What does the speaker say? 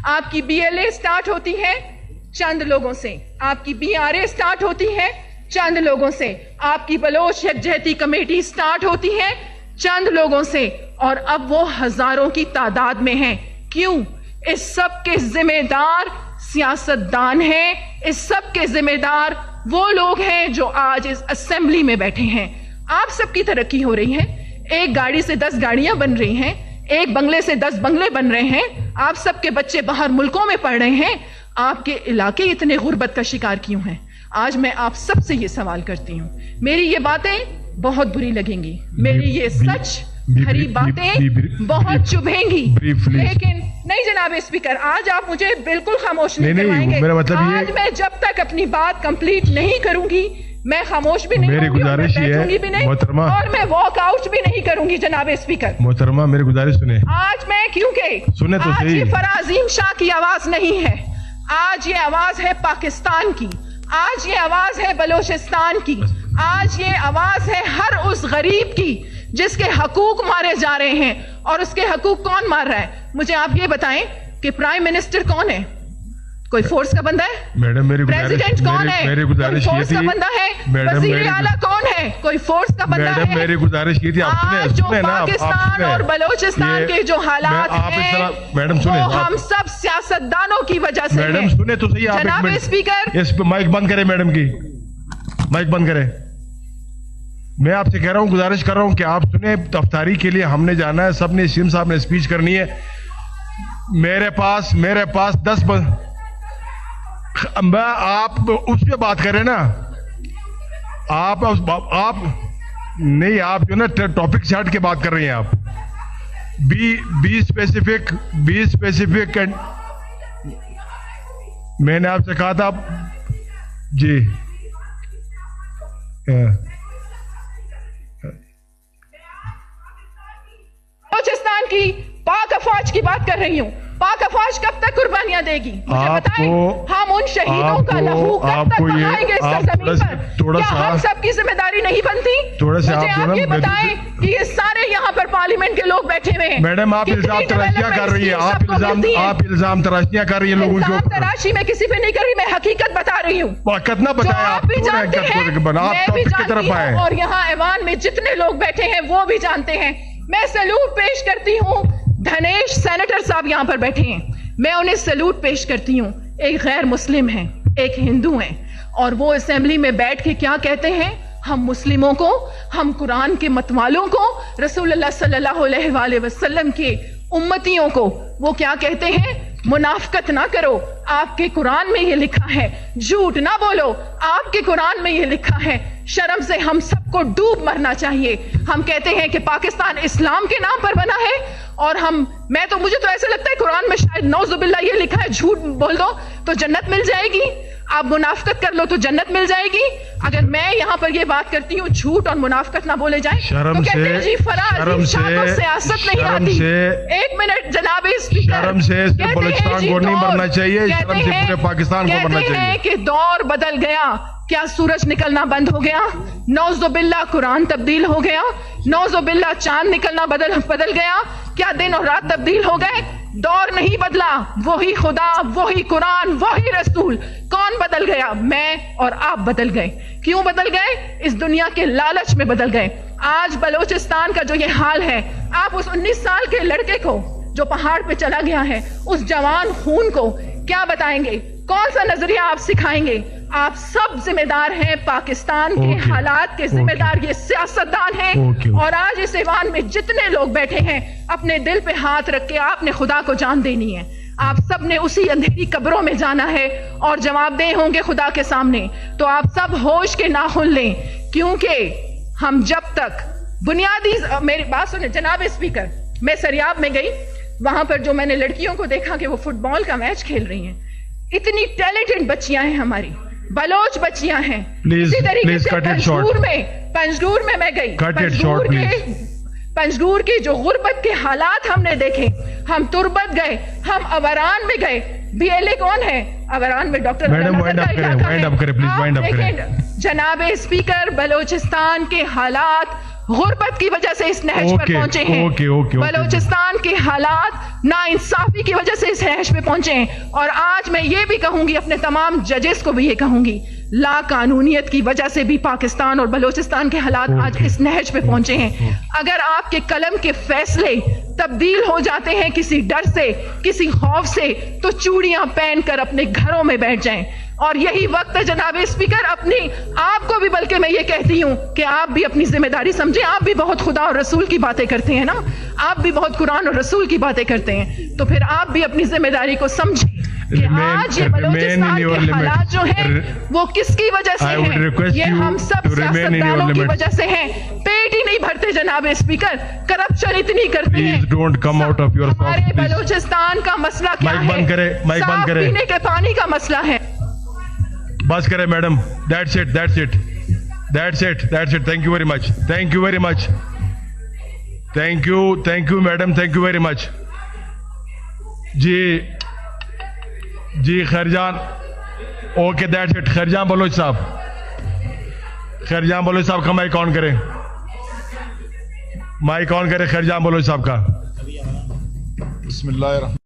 آپ کی BLA start ہوتی ہے چند لوگوں سے, آپ کی BRA سٹارٹ ہوتی ہے چند لوگوں سے, آپ کی بلوچ یکجہتی کمیٹی سٹارٹ ہوتی ہے چند لوگوں سے, اور اب وہ ہزاروں کی تعداد میں ہیں. کیوں؟ اس سب کے ذمہ دار سیاستدان ہیں, اس سب کے ذمہ دار وہ لوگ ہیں جو آج اس اسمبلی میں بیٹھے ہیں. آپ سب کی ترقی ہو رہی ہے, ایک گاڑی سے 10 گاڑیاں بن رہی ہیں, ایک بنگلے سے 10 بنگلے بن رہے ہیں, آپ سب کے بچے باہر ملکوں میں پڑھ رہے ہیں. آپ کے علاقے اتنے غربت کا شکار کیوں ہیں؟ آج میں آپ سب سے یہ سوال کرتی ہوں. میری یہ باتیں بہت بری لگیں گی, میری یہ سچ بھری باتیں بہت چبھیں گی, لیکن نہیں جناب اسپیکر, آج آپ مجھے بالکل خاموش نہیں کروائیں گے. آج میں جب تک اپنی بات کمپلیٹ نہیں کروں گی میں خاموش بھی نہیں ہوں گی, اور میں بیٹھوں گی بھی نہیں, اور میں واک آؤٹ بھی نہیں کروں گی. جناب اسپیکر محترمہ میری گزارش سنیں. آج میں کیونکہ آج یہ فرازین شاہ کی آواز نہیں ہے, آج یہ آواز ہے پاکستان کی, آج یہ آواز ہے بلوچستان کی, آج یہ آواز ہے ہر اس غریب کی جس کے حقوق مارے جا رہے ہیں. اور اس کے حقوق کون مار رہا ہے؟ مجھے آپ یہ بتائیں کہ پرائم منسٹر کون ہے؟ کوئی فورس کا بندہ ہے؟ میڈم میری پریزیڈنٹ کون ہے؟ کوئی فورس کا بندہ ہے؟ وزیر اعلیٰ کون ہے؟ کوئی فورس کا بندہ ہے؟ میری گزارش یہ تھی, آج جو پاکستان اور بلوچستان کے جو حالات ہیں وہ ہم سب سیاستدانوں کی وجہ سے ہیں. میڈم سنیں تو صحیح, آپ جناب اسپیکر اس پہ مائک بند کریں, میڈم کی مائک بند کریں. میں آپ سے کہہ رہا ہوں, گزارش کر رہا ہوں کہ آپ سنیں. افطاری کے لیے ہم نے جانا ہے, سب نے, سیم صاحب نے اسپیچ کرنی ہے. میرے پاس 10 آپ اس پہ بات کریں نا, آپ نہیں, آپ جو نا ٹاپک سے ہٹ کے بات کر رہی ہیں. آپ بی اسپیسیفک میں نے آپ سے کہا تھا جی. بلوچستان کی پاک افواج کی بات کر رہی ہوں. پاک افواج کب تک قربانیاں دے گی؟ مجھے بتائیں, ہم ان شہیدوں کا لہو کب تک بہائیں گے اس سرزمین پر؟ کیا ہم سب کی ذمہ داری نہیں بنتی؟ مجھے آپ یہ بتائیں کہ یہ سارے یہاں پر پارلیمنٹ کے لوگ بیٹھے ہوئے ہیں. میڈم آپ الزام تراشیاں کر رہی ہیں, آپ الزام تراشیاں کر رہی ہیں لوگوں کو. الزام تراشی میں کسی پہ نہیں کر رہی, میں حقیقت بتا رہی ہوں. کتنا بتایا آپ بھی جانتے ہیں, میں بھی جانتی ہوں, اور یہاں ایوان میں جتنے لوگ بیٹھے ہیں وہ بھی جانتے ہیں. میں سلوٹ پیش کرتی ہوں, دھنیش سینیٹر صاحب یہاں پر بیٹھے ہیں, میں انہیں سلوٹ پیش کرتی ہوں. ایک غیر مسلم ہیں, ایک ہندو ہیں, اور وہ اسمبلی میں بیٹھ کے کیا کہتے ہیں؟ ہم مسلموں کو, ہم قرآن کے متوالوں کو, رسول اللہ صلی اللہ علیہ وآلہ وسلم کے امتیوں کو وہ کیا کہتے ہیں؟ منافقت نہ کرو, آپ کے قرآن میں یہ لکھا ہے. جھوٹ نہ بولو, آپ کے قرآن میں یہ لکھا ہے. شرم سے ہم سب کو ڈوب مرنا چاہیے. ہم کہتے ہیں کہ پاکستان اسلام کے نام پر بنا ہے, اور مجھے تو ایسا لگتا ہے قرآن میں شاید نعوذ باللہ یہ لکھا ہے جھوٹ بول دو تو جنت مل جائے گی, آپ منافقت کر لو تو جنت مل جائے گی. اگر میں یہاں پر یہ بات کرتی ہوں جھوٹ اور منافقت نہ بولے جائیں تو کہتے ہیں جی فراز شاہ کو سیاست نہیں آتی. ایک منٹ جناب اسپیکر, شرم سے بلوچستان کو نہیں مرنا چاہیے, شرم سے پورے پاکستان کو مرنا چاہیے. کہتے ہیں کہ دور بدل گیا, کیا سورج نکلنا بند ہو گیا؟ نعوذ باللہ قرآن تبدیل ہو گیا, نعوذ باللہ چاند نکلنا بدل گیا, کیا دن اور رات تبدیل ہو گئے؟ دور نہیں بدلا, وہی خدا, وہی قرآن, وہی رسول. کون بدل گیا؟ میں اور آپ بدل گئے. کیوں بدل گئے؟ اس دنیا کے لالچ میں بدل گئے. آج بلوچستان کا جو یہ حال ہے, آپ اس 19 سال کے لڑکے کو جو پہاڑ پہ چلا گیا ہے, اس جوان خون کو کیا بتائیں گے؟ کون سا نظریہ آپ سکھائیں گے؟ آپ سب ذمہ دار ہیں, پاکستان کے حالات کے ذمہ دار یہ سیاستدان ہیں. اور آج اس ایوان میں جتنے لوگ بیٹھے ہیں, اپنے دل پہ ہاتھ رکھ کے آپ نے خدا کو جان دینی ہے. آپ سب نے اسی اندھیری قبروں میں جانا ہے اور جواب دہ ہوں گے خدا کے سامنے. تو آپ سب ہوش کے ناخن لیں, کیونکہ ہم جب تک بنیادی, میری بات سنیں جناب اسپیکر, میں سریاب میں گئی, وہاں پر جو میں نے لڑکیوں کو دیکھا کہ وہ فٹ بال کا میچ کھیل رہی ہیں, اتنی ٹیلنٹڈ بچیاں ہیں ہماری, بلوچ بچیاں ہیں. اسی طریقے سے پنجگور میں میں گئی, پنجگور کی جو غربت کے حالات ہم نے دیکھے, ہم تربت گئے, ہم اوران میں گئے. BLA کون ہے؟ اوران میں ڈاکٹر جناب اسپیکر, بلوچستان کے حالات غربت کی وجہ سے اس نہج پر پہنچے ہیں. بلوچستان کے حالات ناانصافی کی وجہ سے اس نہج پہ پہنچے ہیں. اور آج میں یہ بھی کہوں گی, اپنے تمام ججز کو بھی یہ کہوں گی, لا قانونیت کی وجہ سے بھی پاکستان اور بلوچستان کے حالات آج اس نہج پہ پہنچے ہیں. اگر آپ کے قلم کے فیصلے تبدیل ہو جاتے ہیں کسی ڈر سے, کسی خوف سے, تو چوڑیاں پہن کر اپنے گھروں میں بیٹھ جائیں. اور یہی وقت ہے جناب اسپیکر, اپنی آپ کو بھی, بلکہ میں یہ کہتی ہوں کہ آپ بھی اپنی ذمہ داری سمجھیں. آپ بھی بہت خدا اور رسول کی باتیں کرتے ہیں نا, آپ بھی بہت قرآن اور رسول کی باتیں کرتے ہیں, تو پھر آپ بھی اپنی ذمہ داری کو سمجھیں کہ آج یہ بلوچستان کے حالات جو ہیں وہ کس کی وجہ سے ہیں. یہ ہم سب سیاستدانوں کی وجہ سے ہیں. پیٹ ہی نہیں بھرتے جناب اسپیکر, کرپشن اتنی کرتے ہیں. ہمارے بلوچستان کا مسئلہ کیا ہے؟ صاف پینے کے پانی کا مسئلہ ہے. بس کرے madam, that's it. Thank you very much. Thank you madam, thank you very much. جی Khairjan, okay, that's it. Khairjan Baloch صاحب کا مائک آن کریں, خیرجان بلوچ صاحب کا. بسم اللہ الرحمن